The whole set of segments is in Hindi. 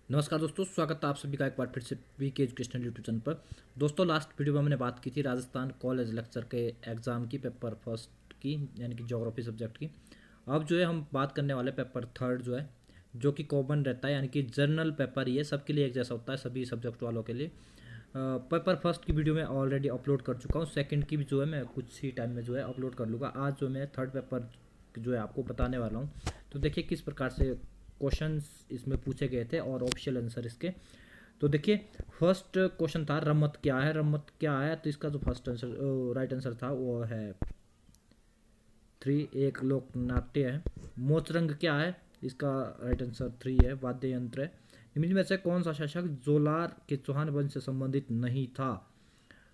नमस्कार दोस्तों, स्वागत है आप सभी का एक बार फिर से वीके एजुकेशनल यूट्यूब चैनल पर। दोस्तों, लास्ट वीडियो में मैंने बात की थी राजस्थान कॉलेज लेक्चर के एग्ज़ाम की, पेपर फर्स्ट की, यानी कि ज्योग्राफी सब्जेक्ट की। अब जो है हम बात करने वाले पेपर थर्ड जो है, जो कि कॉमन रहता है, यानी कि जनरल पेपर ही है, सबके लिए एक जैसा होता है, सभी सब्जेक्ट वालों के लिए। पेपर फर्स्ट की वीडियो मैं ऑलरेडी अपलोड कर चुका हूँ। सेकंड की भी जो है मैं कुछ ही टाइम में जो है अपलोड कर लूँगा। आज जो मैं थर्ड पेपर जो है आपको बताने वाला हूँ। तो देखिए किस प्रकार से क्वेश्चंस इसमें पूछे गए थे और ऑप्शनल आंसर इसके। तो देखिए, फर्स्ट क्वेश्चन था रमत क्या है। रमत क्या है, तो इसका जो फर्स्ट आंसर राइट आंसर था वो है 3, एक लोक नाट्य है। मोचरंग क्या है, इसका राइट आंसर 3 है, वाद्य यंत्र है। निम्न में से कौन सा शासक जोलार के चौहान वंश से संबंधित नहीं था।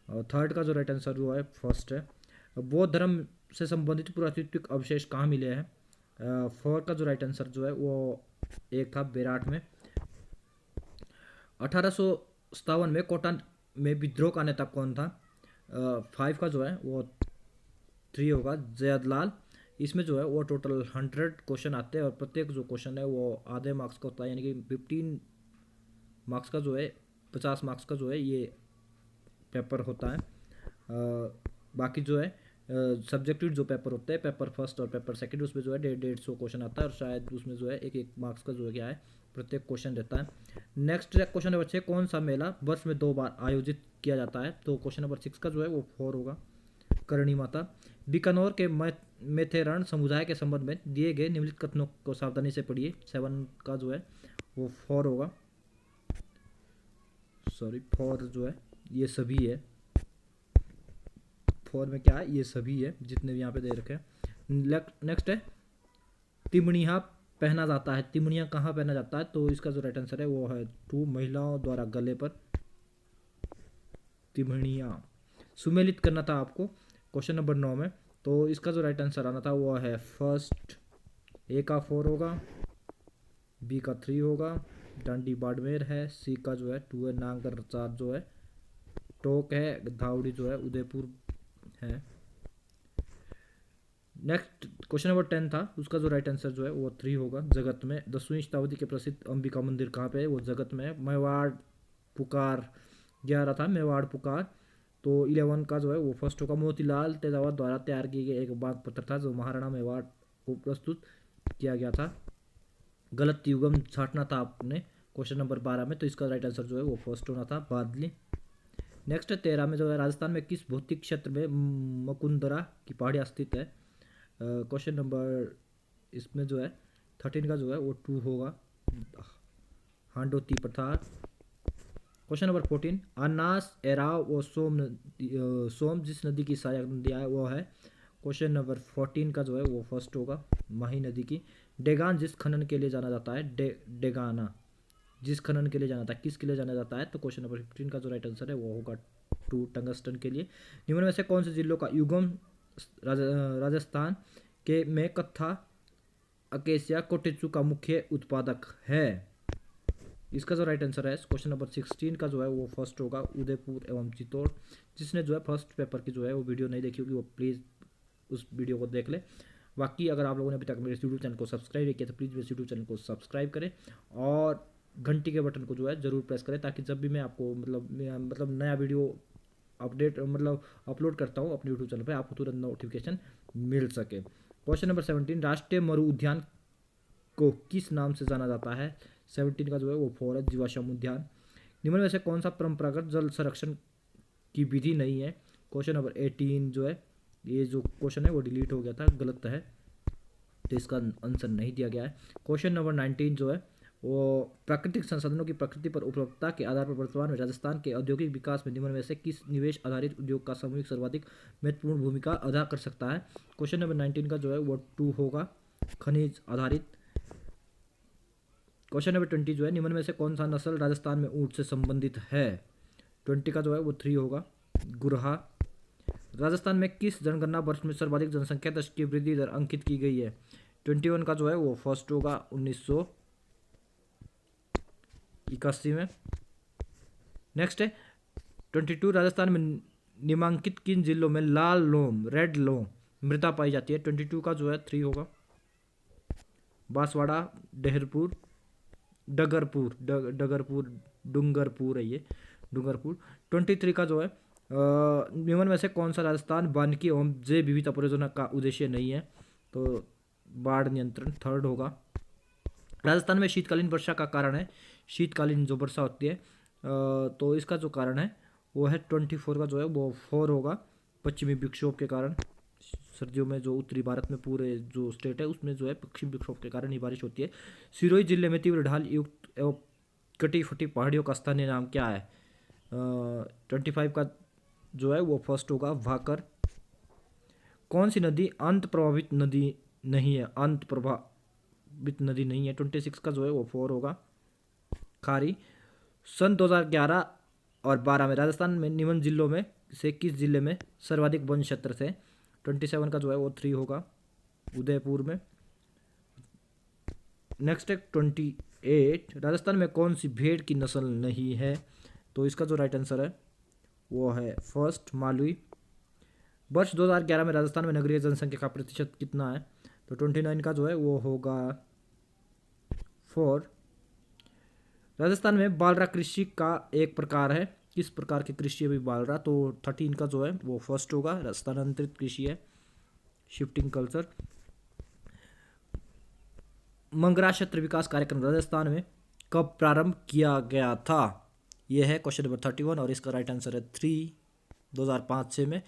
और थर्ड का जो राइट आंसर वो है फर्स्ट है। बौद्ध धर्म से संबंधित पुरातात्विक अवशेष कहाँ मिले हैं। फोर का जो राइट आंसर जो है वो एक था बेराट में। 1857 में कोटा में विद्रोह का नेता कौन था। फाइव का जो है वो 3 होगा, जयदलाल। इसमें जो है वो टोटल 100 क्वेश्चन आते हैं और प्रत्येक जो क्वेश्चन है वो आधे मार्क्स का होता है, यानी कि 15 मार्क्स का जो है, 50 मार्क्स का जो है ये पेपर होता है। बाकी जो है सब्जेक्टिव जो पेपर होते हैं, पेपर फर्स्ट और पेपर सेकंड, उसमें जो है 150 क्वेश्चन आता है और शायद उसमें जो है एक एक मार्क्स का जो है क्या है प्रत्येक क्वेश्चन रहता है। नेक्स्ट क्वेश्चन नंबर 6, कौन सा मेला वर्ष में 2 बार आयोजित किया जाता है। तो क्वेश्चन नंबर 6 का जो है वो 4 होगा, करणी माता। बीकानेर के मेथेरण समुदाय के संबंध में दिए गए निम्नलिखित कथनों को सावधानी से पढ़िए। 7 का जो है वो 4 होगा, सॉरी 4 जो है ये सभी है। 4 में क्या है, ये सभी है जितने भी यहाँ पे दे रखे हैं। नेक्स्ट है तिमणिया पहना जाता है। तिमणिया कहाँ पहना जाता है, तो इसका जो राइट आंसर है वो है 2, महिलाओं द्वारा गले पर तिमणिया सुमेलित करना था आपको क्वेश्चन नंबर 9 में। तो इसका जो राइट आंसर आना था वो है फर्स्ट। ए का 4 होगा, बी का 3 होगा, डांडी बाड़मेर है, सी का जो है 2 है, नांगर 4 जो है, टोक है, धावड़ी जो है उदयपुर है। नेक्स्ट क्वेश्चन नंबर 10 था, उसका जो राइट आंसर जो है वो 3 होगा, जगत में। 10वीं शताब्दी के प्रसिद्ध अंबिका मंदिर कहाँ पे है, वो जगत में है। मेवाड़ पुकार 11 था, मेवाड़ पुकार। तो 11 का जो है वो फर्स्ट होगा। मोतीलाल तेजावत द्वारा तैयार किए गए एक बाग पत्र था जो महाराणा मेवाड़ को प्रस्तुत किया गया था। गलत युगम छाटना था आपने क्वेश्चन नंबर 12 में, तो इसका राइट आंसर जो है वो फर्स्ट होना था, बादली। नेक्स्ट 13 में जो है, राजस्थान में किस भौतिक क्षेत्र में मुकुंदरा की पहाड़ियाँ स्थित है। क्वेश्चन नंबर इसमें जो है 13 का जो है वो 2 होगा, हांडोती पठार। क्वेश्चन नंबर 14, अनास एराव और सोम जिस नदी की सहायक नदी है वो है। क्वेश्चन नंबर 14 का जो है वो फर्स्ट होगा, माही नदी की। डेगान जिस खनन के लिए जाना जाता है, डेगाना जिस खनन के लिए जाना था, किसके लिए जाना जाता है, तो क्वेश्चन नंबर 15 का जो राइट आंसर है वो होगा 2, टंगस्टन के लिए। निम्न में से कौन से जिलों का युगम राजस्थान के में कत्था अकेसिया कोटेचू का मुख्य उत्पादक है। इसका जो राइट आंसर है क्वेश्चन नंबर 16 का जो है वो फर्स्ट होगा, उदयपुर एवं चित्तौड़। जिसने जो है फर्स्ट पेपर की जो है वो वीडियो नहीं देखी होगी वो प्लीज़ उस वीडियो को देख ले। बाकी अगर आप लोगों ने अभी तक मेरे यूट्यूब चैनल को सब्सक्राइब नहीं किया तो प्लीज़ मेरे यूट्यूब चैनल को सब्सक्राइब करें और घंटी के बटन को जो है ज़रूर प्रेस करें, ताकि जब भी मैं आपको मतलब नया वीडियो अपडेट मतलब अपलोड करता हूँ अपने यूट्यूब चैनल पर, आपको तुरंत नोटिफिकेशन मिल सके। क्वेश्चन नंबर 17, राष्ट्रीय मरु उद्यान को किस नाम से जाना जाता है। 17 का जो है वो 4 है, जीवाश्म उद्यान। निम्न में से कौन सा परंपरागत जल संरक्षण की विधि नहीं है। क्वेश्चन नंबर 18 जो है, ये जो क्वेश्चन है वो डिलीट हो गया था, गलत है, तो इसका आंसर नहीं दिया गया है। क्वेश्चन नंबर 19 जो है वो प्राकृतिक संसाधनों की प्रकृति पर उपलब्धता के आधार पर वर्तमान में राजस्थान के औद्योगिक विकास में निम्न में से किस निवेश आधारित उद्योग का सामूहिक सर्वाधिक महत्वपूर्ण भूमिका अदा कर सकता है। क्वेश्चन नंबर 19 का जो है वो 2 होगा, खनिज आधारित। क्वेश्चन नंबर 20 जो है, निम्न में से कौन सा नस्ल राजस्थान में ऊंट से संबंधित है। 20 का जो है वो 3 होगा, गुरहा। राजस्थान में किस जनगणना वर्ष में सर्वाधिक जनसंख्या दशकीय वृद्धि दर अंकित की गई है। 21 का जो है वो फर्स्ट होगा, 1981 में। नेक्स्ट है 22, राजस्थान में निम्नलिखित किन जिलों में लाल लोम रेड लोम मृदा पाई जाती है। 22 का जो है 3 होगा, बांसवाड़ा, देहरपुर, डगरपुर डूंगरपुर है ये, डूंगरपुर। 23 का जो है निम्न में से कौन सा राजस्थान वानिकी एवं जैव विविधता परियोजना का उद्देश्य नहीं है, तो बाढ़ नियंत्रण थर्ड होगा। राजस्थान में शीतकालीन वर्षा का कारण है, शीतकालीन जो वर्षा होती है तो इसका जो कारण है वो है 24 का जो है वो 4 होगा, पश्चिमी विक्षोभ के कारण। सर्दियों में जो उत्तरी भारत में पूरे जो स्टेट है उसमें जो है पश्चिमी विक्षोभ के कारण ही बारिश होती है। सिरोही जिले में तीव्र ढाल युक्त एवं कटी फटी पहाड़ियों का स्थानीय नाम क्या है, 25 का जो है वो फर्स्ट होगा, भाकर। कौन सी नदी अंत प्रभावित नदी नहीं है, अंत प्रभावित नदी नहीं है, 26 का जो है वो 4 होगा, खारी। सन 2011 और 12 में राजस्थान में निम्न जिलों में से किस जिले में सर्वाधिक वन क्षेत्र थे, 27 का जो है वो 3 होगा, उदयपुर में। नेक्स्ट है 28, राजस्थान में कौन सी भेड़ की नस्ल नहीं है, तो इसका जो राइट आंसर है वो है फर्स्ट, मालवी। वर्ष 2011 में राजस्थान में नगरीय जनसंख्या का प्रतिशत कितना है, तो 29 का जो है वो होगा 4। राजस्थान में बालरा कृषि का एक प्रकार है, किस प्रकार की कृषि है भी बालरा, तो 13 का जो है वो फर्स्ट होगा, स्थानांतरित कृषि है, शिफ्टिंग कल्चर। मंगरा क्षेत्र विकास कार्यक्रम राजस्थान में कब प्रारंभ किया गया था, यह है क्वेश्चन नंबर 31 और इसका राइट आंसर है 3, 2005-6 में।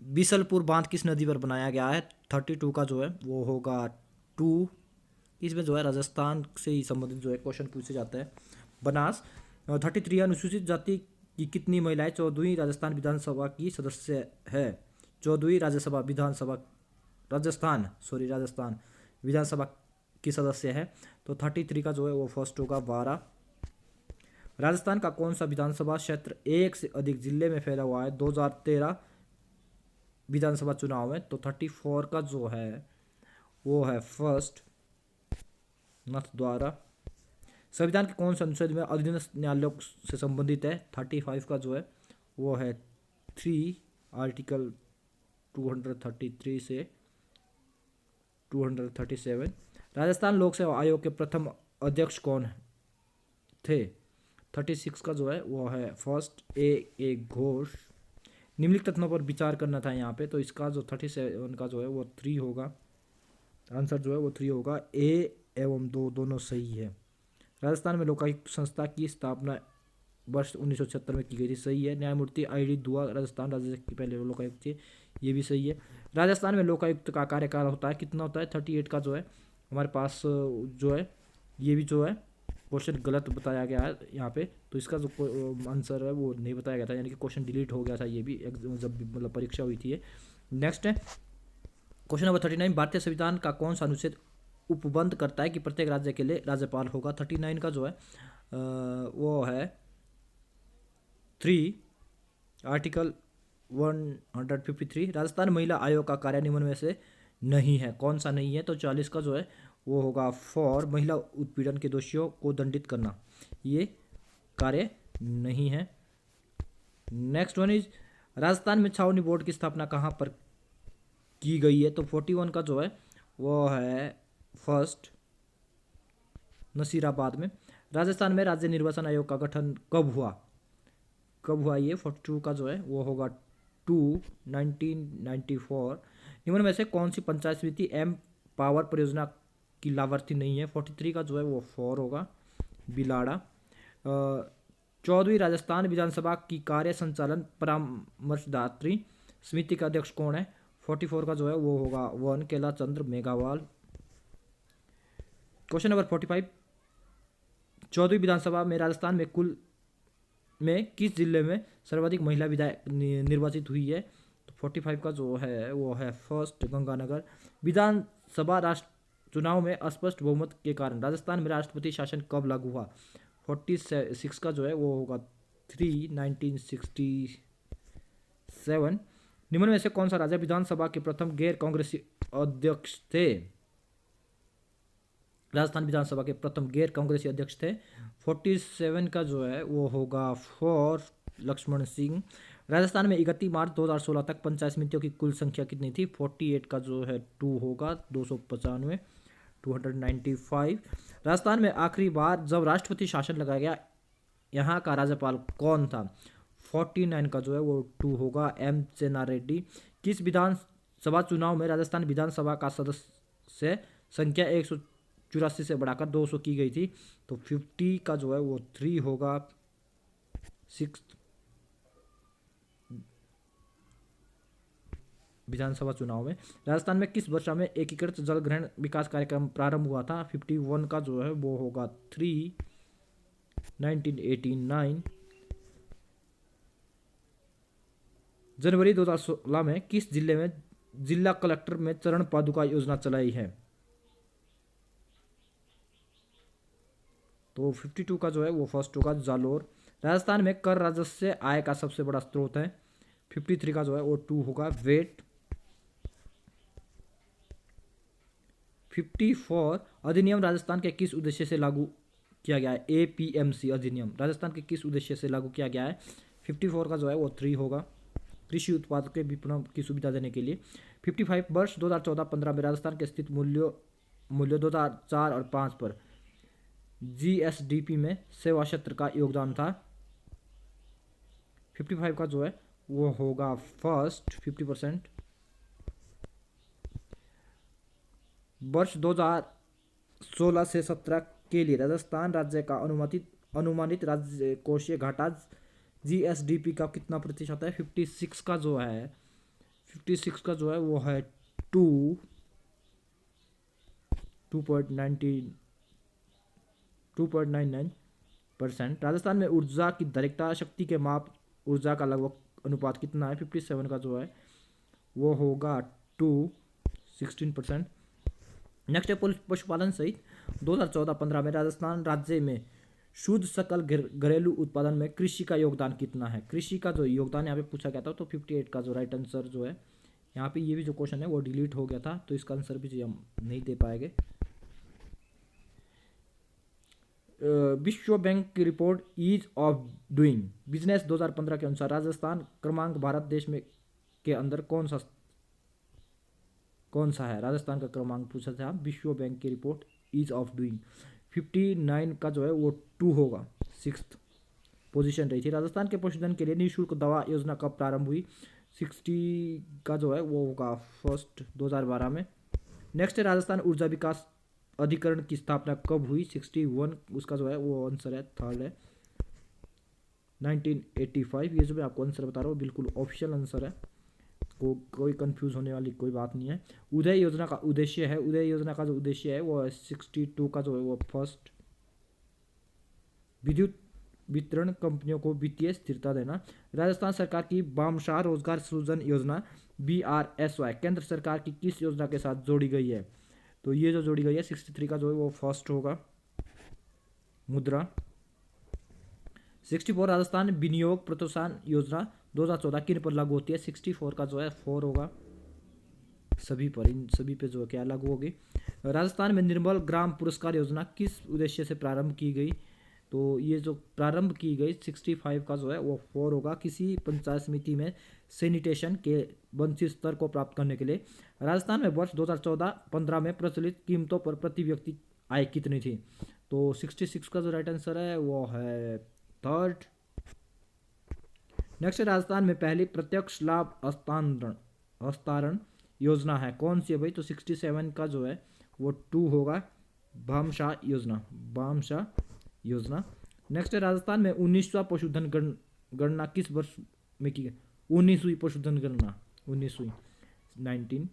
बीसलपुर बांध किस नदी पर बनाया गया है, 32 का जो है वो होगा 2। इसमें जो है राजस्थान से ही संबंधित जो है क्वेश्चन पूछे जाते हैं। बनास। 33, अनुसूचित जाति की कितनी महिलाएं 14वीं राजस्थान विधानसभा की सदस्य है, 14वीं राजस्थान विधानसभा की सदस्य है, तो 33 का जो है वो फर्स्ट होगा, 12। राजस्थान का कौन सा विधानसभा क्षेत्र एक से अधिक जिले में फैला हुआ है 2013 विधानसभा चुनाव में, तो 34 का जो है वो है फर्स्ट, नाथद्वारा। संविधान के कौन से अनुच्छेद में अधीनस्थ न्यायालयों से संबंधित है, 35 का जो है वो है 3, आर्टिकल 233 से 237। राजस्थान लोक सेवा आयोग के प्रथम अध्यक्ष कौन थे, 36 का जो है वो है फर्स्ट, ए घोष। निम्नलिखित तथ्यों पर विचार करना था यहाँ पे, तो इसका जो 37 का जो है वो 3 होगा, आंसर जो है वो 3 होगा, ए एवं 2 दोनों सही है। राजस्थान में लोकायुक्त संस्था की स्थापना वर्ष 1976 में की गई थी, सही है। न्यायमूर्ति ID दुआ राजस्थान राज्य के पहले लोकायुक्त थे, ये भी सही है। राजस्थान में लोकायुक्त का कार्यकाल होता है कितना होता है, 38 का जो है हमारे पास जो है ये भी जो है क्वेश्चन गलत बताया गया है यहाँ पे, तो इसका जो आंसर है वो नहीं बताया गया था, यानी कि क्वेश्चन डिलीट हो गया था ये भी जब भी मतलब परीक्षा हुई थी। नेक्स्ट है क्वेश्चन नंबर 39, भारतीय संविधान का कौन सा अनुच्छेद उपबंध करता है कि प्रत्येक राज्य के लिए राज्यपाल होगा, 39 का जो है वो है 3, आर्टिकल 153। राजस्थान महिला आयोग का कार्य निम्न में से नहीं है, कौन सा नहीं है, तो 40 का जो है वो होगा 4, महिला उत्पीड़न के दोषियों को दंडित करना, ये कार्य नहीं है। नेक्स्ट वन इज, राजस्थान में छावनी बोर्ड की स्थापना कहाँ पर की गई है, तो 41 का जो है वो है फर्स्ट, नसीराबाद में। राजस्थान में राज्य निर्वाचन आयोग का गठन कब हुआ ये, 42 का जो है वो होगा 2, 1994। निम्न में से कौन सी पंचायत समिति एम पावर परियोजना की लाभार्थी नहीं है, 43 का जो है वो 4 होगा, बिलाड़ा। 14वीं राजस्थान विधानसभा की कार्य संचालन परामर्शदात्री समिति का अध्यक्ष कौन है, 44 का जो है वो होगा 1, कैलाश चंद्र मेघावाल। क्वेश्चन नंबर 45, 14वीं विधानसभा में राजस्थान में कुल में किस जिले में सर्वाधिक महिला विधायक निर्वाचित हुई है, तो 45 का जो है वो है फर्स्ट, गंगानगर। विधानसभा राष्ट्र चुनाव में अस्पष्ट बहुमत के कारण राजस्थान में राष्ट्रपति शासन कब लागू हुआ, 46 का जो है वो होगा 3, 1967। निम्न में से कौन सा राज्य विधानसभा के प्रथम गैर कांग्रेसी अध्यक्ष थे, राजस्थान विधानसभा के प्रथम गैर कांग्रेसी अध्यक्ष थे, 47 का जो है वो होगा 4, लक्ष्मण सिंह। राजस्थान में 31 मार्च 2016 तक पंचायत समितियों की कुल संख्या कितनी थी, 48 का जो है 2 होगा, 295। 295। राजस्थान में आखिरी बार जब राष्ट्रपति शासन लगाया गया यहाँ का राज्यपाल कौन था? 49 का जो है वो 2 होगा, एम चेन्ना रेड्डी। किस विधानसभा चुनाव में राजस्थान विधानसभा का सदस्य संख्या 184 से बढ़ाकर 200 की गई थी? तो 50 का जो है वो 3 होगा, 6 विधानसभा चुनाव में। राजस्थान में किस वर्ष में एकीकृत जल ग्रहण विकास कार्यक्रम प्रारंभ हुआ था? 51 का जो है वो होगा 3, 1989। जनवरी 2016 में किस जिले में जिला कलेक्टर में चरण पादुका योजना चलाई है? तो 52 का जो है वो फर्स्ट होगा, जालोर। राजस्थान में कर राजस्व आय का सबसे बड़ा स्रोत है? 53 का जो है वो 2 होगा, वेट। 54 अधिनियम राजस्थान के किस उद्देश्य से लागू किया गया है? एपीएमसी अधिनियम राजस्थान के किस उद्देश्य से लागू किया गया है? 54 का जो है वो 3 होगा, कृषि उत्पाद के विपणन की सुविधा देने के लिए। 55 वर्ष 2014-15 में राजस्थान के स्थित मूल्य 2004 और 5 पर जीएसडीपी में सेवा क्षेत्र का योगदान था? 55 का जो है वो होगा फर्स्ट, 50%। वर्ष 2016 से 17 के लिए राजस्थान राज्य का अनुमानित राज्य कोषीय घाटा जीएसडीपी का कितना प्रतिशत है? 56 का जो है 56 का जो है वो है 2.99%। राजस्थान में ऊर्जा की दक्षता शक्ति के माप ऊर्जा का लगभग अनुपात कितना है? 57 का जो है वो होगा 16%। नेक्स्ट है पशुपालन सहित 2014-15 में राजस्थान राज्य में शुद्ध सकल घरेलू उत्पादन में कृषि का योगदान कितना है? कृषि का जो योगदान यहाँ पे पूछा गया था, तो 58 का जो राइट आंसर जो है यहाँ पे, ये भी जो क्वेश्चन है वो डिलीट हो गया था, तो इसका आंसर भी हम नहीं दे पाएंगे। विश्व बैंक की report ease of doing business 2015 के अनुसार राजस्थान क्रमांक भारत देश में के अंदर कौन सा है? राजस्थान का क्रमांक पूछा था विश्व बैंक की रिपोर्ट ईज ऑफ डूइंग। 59 का जो है वो 2 होगा, 6th पोजीशन रही थी। राजस्थान के पशुधन के लिए निःशुल्क दवा योजना कब प्रारंभ हुई? 60 का जो है वो होगा फर्स्ट, 2012 में। नेक्स्ट है राजस्थान ऊर्जा विकास अधिकरण की स्थापना कब हुई? 61, उसका जो है वो आंसर है थर्ड है, 1985। ये जो मैं आपको आंसर बता रहा हूँ बिल्कुल ऑफिशियल आंसर है, कोई कंफ्यूज होने वाली कोई बात नहीं है। उदय योजना का उद्देश्य है, उदय योजना का जो उद्देश्य है वो 62 का जो है वो फर्स्ट, विद्युत वितरण कंपनियों को वित्तीय स्थिरता देना। राजस्थान सरकार की बामशाह रोजगार सृजन योजना BRSY केंद्र सरकार की किस योजना के साथ जोड़ी गई है? तो ये जो जोड़ी गई है 63 का जो है वो फर्स्ट होगा, मुद्रा। 64 राजस्थान विनियोग प्रोत्साहन योजना 2014 किन पर लागू होती है? 64 का जो है 4 होगा, सभी पर, इन सभी पे जो है क्या लागू होगी। राजस्थान में निर्मल ग्राम पुरस्कार योजना किस उद्देश्य से प्रारंभ की गई? तो ये जो प्रारंभ की गई 65 का जो है वो 4 होगा, किसी पंचायत समिति में सैनिटेशन के वंचित स्तर को प्राप्त करने के लिए। राजस्थान में वर्ष 2014-15 में प्रचलित कीमतों पर प्रति व्यक्ति आय कितनी थी? तो 66 का जो राइट आंसर है वो है थर्ड। नेक्स्ट राजस्थान में पहली प्रत्यक्ष लाभ हस्तांतरण योजना है कौन सी है भाई? तो 67 का जो है वो 2 होगा, भामशाह योजना। नेक्स्ट है राजस्थान में 19वां पशुधन गणना किस वर्ष में की गई? 19वीं पशुधन गणना 19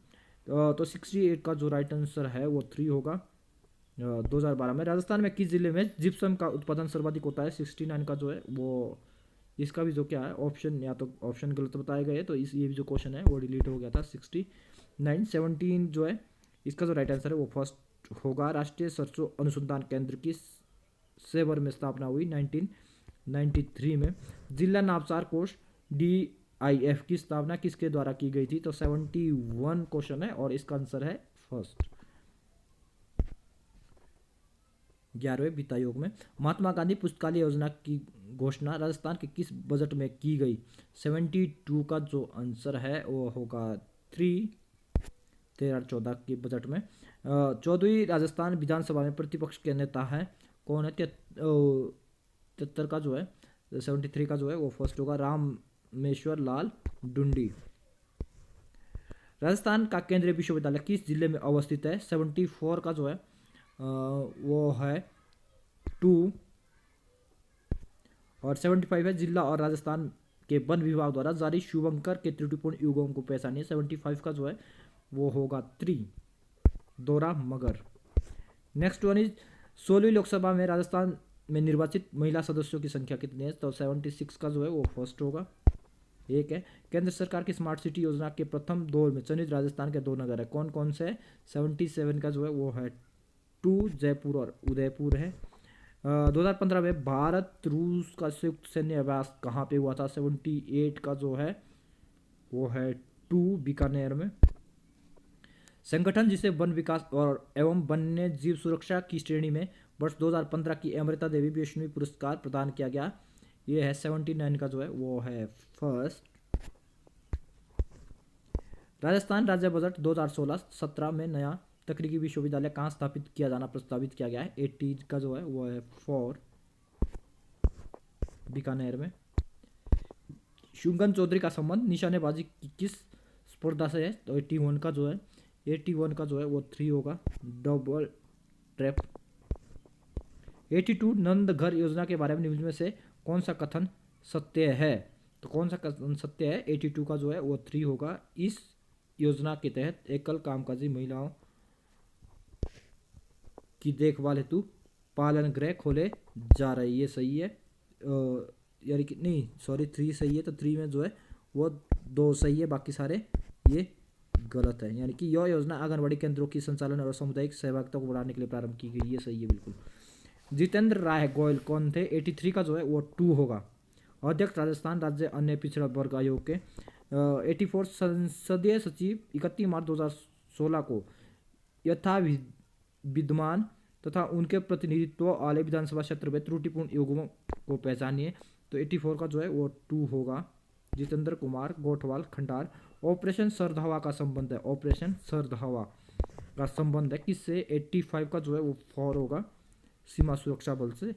तो 68 का जो राइट आंसर है वो 3 होगा, 2012 में। राजस्थान में किस जिले में जिप्सम का उत्पादन सर्वाधिक होता है? 69 का जो है वो, इसका भी जो क्या है ऑप्शन, या तो ऑप्शन गलत बताए गए तो ये भी जो क्वेश्चन है वो डिलीट हो गया था। 69 17 जो है इसका जो राइट आंसर है वो फर्स्ट होगा। राष्ट्रीय सरसों अनुसंधान केंद्र की सेवर में स्थापना हुई 1993 में। जिला नामसार कोष DIF की स्थापना किसके द्वारा की गई थी? तो 71 क्वेश्चन है और इसका आंसर है फर्स्ट। 11वें वित्त आयोग में महात्मा गांधी पुस्तकालय योजना की घोषणा राजस्थान के किस बजट में की गई? 72 का जो आंसर है वो होगा 13-14 के बजट में। चौदहवीं राजस्थान विधानसभा में प्रतिपक्ष के नेता है कौन है? 73 का जो है 73 का जो है वो फर्स्ट होगा रामेश्वर लाल डुंडी। राजस्थान का केंद्रीय विश्वविद्यालय किस जिले में अवस्थित है? 74 का जो है वो है 2 और 75 है जिला और राजस्थान के वन विभाग द्वारा जारी शुभंकर के त्रुटिपूर्ण युगों को पहचानिए। 75 का जो है वो होगा 3 दोरा मगर। नेक्स्ट वन इज 16वीं लोकसभा में राजस्थान में निर्वाचित महिला सदस्यों की संख्या कितनी है? तो 76 का जो है वो फर्स्ट होगा। एक है केंद्र सरकार की स्मार्ट सिटी योजना के प्रथम दौर में चयनित राजस्थान के 2 नगर है कौन कौन से है? 77 का जो है वो है 2 जयपुर और उदयपुर है। 2015 में भारत रूस का संयुक्त सैन्य अभ्यास कहाँ पे हुआ था? 78 का जो है वो है 2 बीकानेर में। संगठन जिसे वन विकास और एवं वन्य जीव सुरक्षा की श्रेणी में वर्ष 2015 की अमृता देवी वैष्णवी पुरस्कार प्रदान किया गया, ये है 79 का जो है वो है फर्स्ट। राजस्थान राज्य बजट 2016-17 में नया तकनीकी विश्वविद्यालय कहाँ स्थापित किया जाना प्रस्तावित किया गया है? 80 का जो है वो है 4 बीकानेर में। शुंगन चौधरी का संबंध निशानेबाजी की किस स्पर्धा से है? तो 81 का जो है 81 का जो है वो 3 होगा डबल ट्रैप। 82 नंद घर योजना के बारे में निम्न में से कौन सा कथन सत्य है? तो कौन सा कथन सत्य है? 82 का जो है वो 3 होगा। इस योजना के तहत एकल कामकाजी महिलाओं की देखभाल हेतु पालन गृह खोले जा रहे, ये सही है। यानी कि नहीं सॉरी 3 सही है, तो 3 में जो है वो 2 सही है, बाकी सारे ये गलत है। यानी कि यह योजना आंगनबाड़ी केंद्रों की संचालन और सामुदायिक सहभागिता को बढ़ाने के लिए प्रारंभ की गई, ये सही है बिल्कुल। जितेंद्र राय गोयल कौन थे? 83 का जो है वो 2 होगा। अध्यक्ष राजस्थान राज्य अन्य पिछड़ा वर्ग आयोग के। 84 संसदीय सचिव 31 मार्च 2016 को यथा विद्यमान तथा उनके प्रतिनिधित्व वाले विधानसभा क्षेत्र में त्रुटिपूर्ण युग्मों को पहचानिए। तो 84 का जो है वो 2 होगा। जितेंद्र कुमार गोठवाल खंडार। ऑपरेशन सर्द हवा का संबंध है, ऑपरेशन सर्द हवा का संबंध है किससे? 85 का जो है वो 4 होगा सीमा सुरक्षा बल से।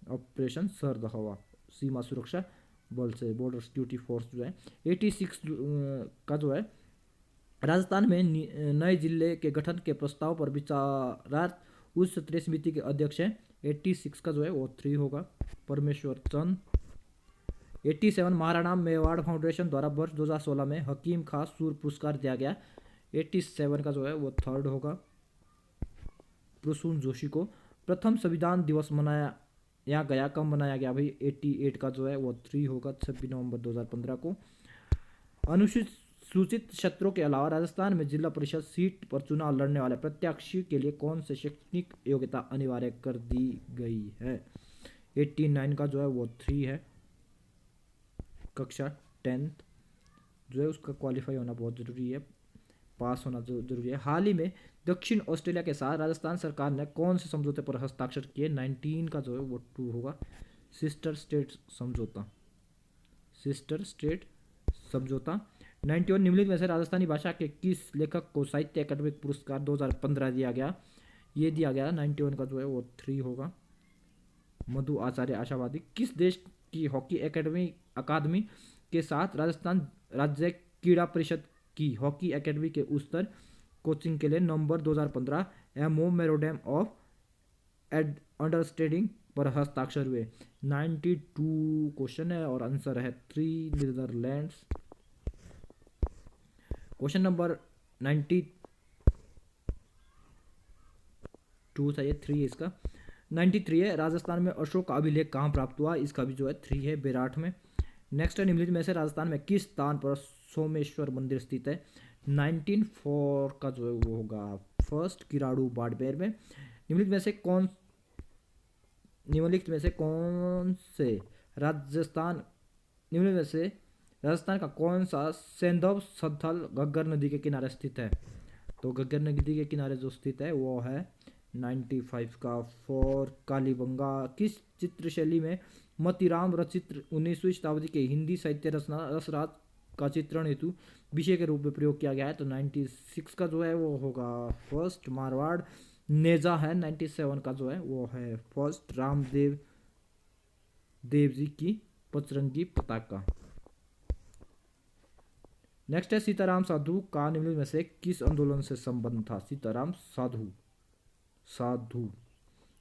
ऑपरेशन सर्द हवा सीमा सुरक्षा बल से, बॉर्डर सिक्योरिटी फोर्स जो है। 86 का जो है राजस्थान में नए जिले के गठन के प्रस्ताव पर विचारार्थ उच्च स्तरीय समिति के अध्यक्ष हैं। 86 का जो है वो 3 होगा परमेश्वर चंद। 87 महाराणा मेवाड़ फाउंडेशन द्वारा वर्ष 2016 में हकीम खास सूर पुरस्कार दिया गया। 87 का जो है वो 3rd होगा प्रसून जोशी को। प्रथम संविधान दिवस मनाया गया कब मनाया गया भाई? 88 का जो है वो 3 होगा 26 नवंबर 2015 को। अनुसूचित क्षेत्रों के अलावा राजस्थान में जिला परिषद सीट पर चुनाव लड़ने वाले प्रत्याशी के लिए कौन से शैक्षणिक योग्यता अनिवार्य कर दी गई है? 89 का जो है वो 3 है कक्षा 10th जो है उसका क्वालिफाई होना बहुत ज़रूरी है, पास होना जरूरी है। हाल ही में दक्षिण ऑस्ट्रेलिया के साथ राजस्थान सरकार ने कौन से समझौते पर हस्ताक्षर किए? 19 का जो है वो 2 होगा सिस्टर स्टेट समझौता, सिस्टर स्टेट समझौता। 91 निम्नलिखित में से राजस्थानी भाषा के किस लेखक को साहित्य अकादमी पुरस्कार 2015 दिया गया? ये दिया गया 91 का जो है वो 3 होगा मधु आचार्य आशावादी। किस देश की हॉकी अकादमी के साथ राजस्थान राज्य क्रीड़ा परिषद की हॉकी एकेडमी के उस्तर कोचिंग के लिए नवंबर 2015 एमओ मेमोरेंडम ऑफ अंडरस्टैंडिंग पर हस्ताक्षर हुए? 92 क्वेश्चन है और आंसर है 3 नीदरलैंड्स। क्वेश्चन नंबर 92 था, ये 3 है इसका। 93 है राजस्थान में अशोक का अभिलेख कहाँ प्राप्त हुआ? इसका भी जो है 3 है बेराट में। नेक्स्ट है निम्नलिखित में से राजस्थान में किस स्थान पर सोमेश्वर मंदिर स्थित है? 1904 का जो है वो होगा फर्स्ट किराड़ू बाड़मेर में। निम्नलिखित में से राजस्थान का कौन सा सैंधव स्थल घग्गर नदी के किनारे स्थित है? तो घग्गर नदी के किनारे जो स्थित है वो है 95 का 4 कालीबंगा। किस चित्रशैली में मोतीराम रचित 19वीं शताब्दी के हिंदी साहित्य रचना रसराज का चित्रण हेतु विषय के रूप में प्रयोग किया गया है। तो 96 का जो है वो होगा फर्स्ट मारवाड़। नेजा है 97 का जो है वो है फर्स्ट रामदेव देव जी की पचरंगी पताका। नेक्स्ट है सीताराम साधु का निम्नलिखित में से किस आंदोलन से संबंध था। सीताराम साधु साधु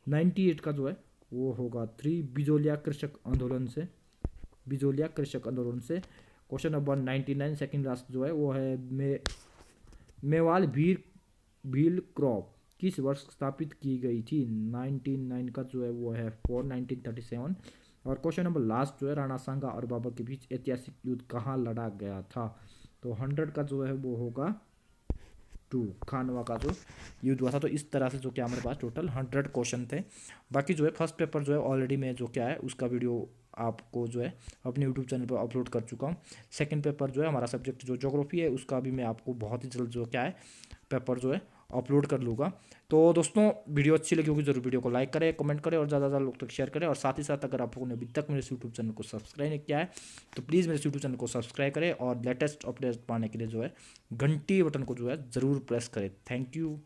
98 का जो है वो होगा 3 बिजोलिया कृषक आंदोलन से। बिजोलिया कृषक आंदोलन से। क्वेश्चन नंबर 99 सेकंड लास्ट जो है वो है मेवाल भील क्रॉप किस वर्ष स्थापित की गई थी। 99 का जो है वो है 1937। और क्वेश्चन नंबर लास्ट जो है राणा सांगा और बाबर के बीच ऐतिहासिक युद्ध कहाँ लड़ा गया था। तो 100 का जो है वो होगा 2 खानवा का जो युद्ध हुआ था। तो इस तरह से जो क्या हमारे पास टोटल 100 क्वेश्चन थे। बाकी जो है फर्स्ट पेपर जो है ऑलरेडी मैं जो क्या है उसका वीडियो आपको जो है अपने यूट्यूब चैनल पर अपलोड कर चुका हूँ। सेकंड पेपर जो है हमारा सब्जेक्ट जो ज्योग्राफी है उसका भी मैं आपको बहुत ही जल्द जो क्या है पेपर जो है अपलोड कर लूँगा। तो दोस्तों वीडियो अच्छी लगी होगी जरूर वीडियो को लाइक करें, कमेंट करें और ज़्यादा लोग तक शेयर करें। और साथ ही साथ अगर आप लोगों ने अभी तक मेरे यूट्यूब चैनल को सब्सक्राइब नहीं किया है तो प्लीज़ मेरे यूट्यूब चैनल को सब्सक्राइब करें और लेटेस्ट अपडेट पाने के लिए जो है घंटी बटन को जो है ज़रूर प्रेस करें। Thank you.